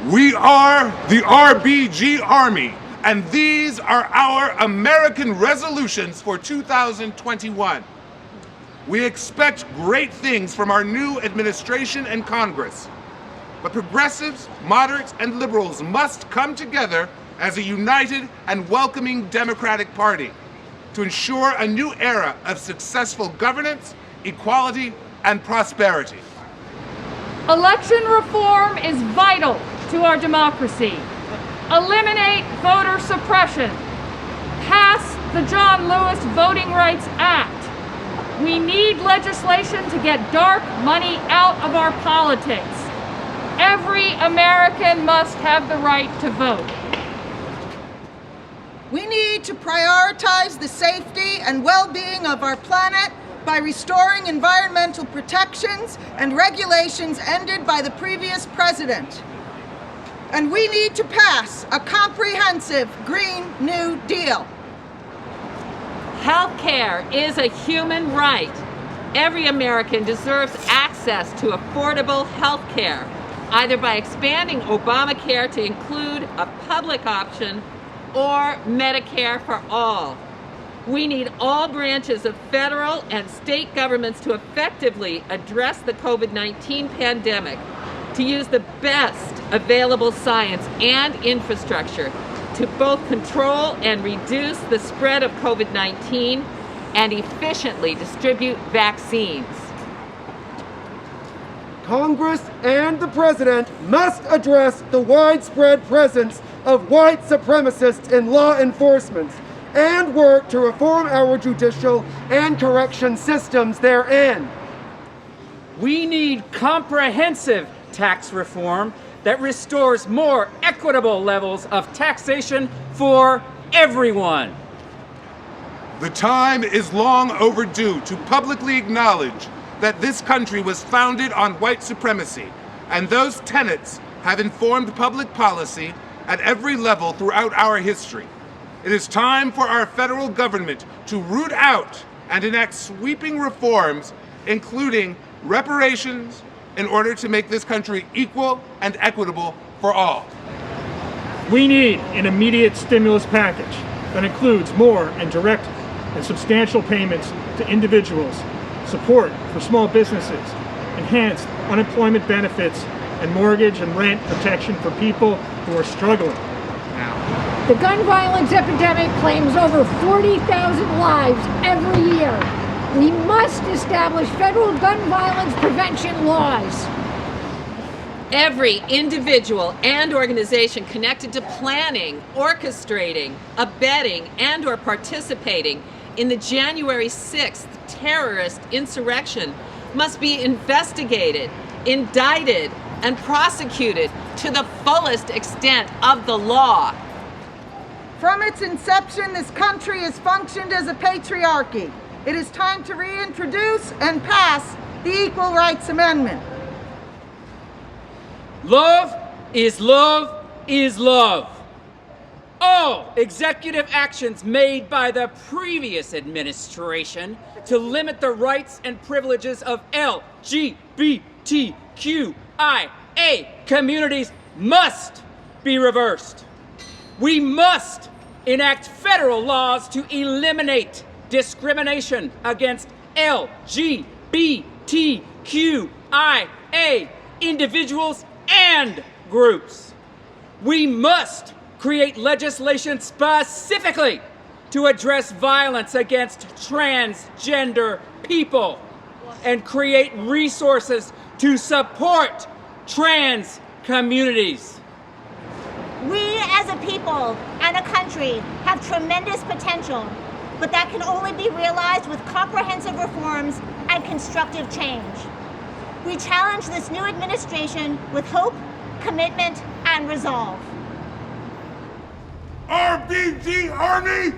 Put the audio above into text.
We are the RBG Army, and these are our American resolutions for 2021. We expect great things from our new administration and Congress, but progressives, moderates, and liberals must come together as a united and welcoming Democratic Party to ensure a new era of successful governance, equality, and prosperity. Election reform is vital to our democracy. Eliminate voter suppression. Pass the John Lewis Voting Rights Act. We need legislation to get dark money out of our politics. Every American must have the right to vote. We need to prioritize the safety and well-being of our planet by restoring environmental protections and regulations ended by the previous president. And we need to pass a comprehensive Green New Deal. Healthcare is a human right. Every American deserves access to affordable health care, either by expanding Obamacare to include a public option or Medicare for all. We need all branches of federal and state governments to effectively address the COVID-19 pandemic, to use the best available science and infrastructure to both control and reduce the spread of COVID-19 and efficiently distribute vaccines. Congress and the President must address the widespread presence of white supremacists in law enforcement and work to reform our judicial and correction systems therein. We need comprehensive tax reform that restores more equitable levels of taxation for everyone. The time is long overdue to publicly acknowledge that this country was founded on white supremacy, and those tenets have informed public policy at every level throughout our history. It is time for our federal government to root out and enact sweeping reforms, including reparations, in order to make this country equal and equitable for all. We need an immediate stimulus package that includes more and direct and substantial payments to individuals, support for small businesses, enhanced unemployment benefits, and mortgage and rent protection for people who are struggling now. The gun violence epidemic claims over 40,000 lives every year. We must establish federal gun violence prevention laws. Every individual and organization connected to planning, orchestrating, abetting, and/or participating in the January 6th terrorist insurrection must be investigated, indicted, and prosecuted to the fullest extent of the law. From its inception, this country has functioned as a patriarchy. It is time to reintroduce and pass the Equal Rights Amendment. Love is love is love. All executive actions made by the previous administration to limit the rights and privileges of LGBTQIA communities must be reversed. We must enact federal laws to eliminate discrimination against LGBTQIA individuals and groups. We must create legislation specifically to address violence against transgender people and create resources to support trans communities. We as a people and a country have tremendous potential, but that can only be realized with comprehensive reforms and constructive change. We challenge this new administration with hope, commitment, and resolve. RBG Army!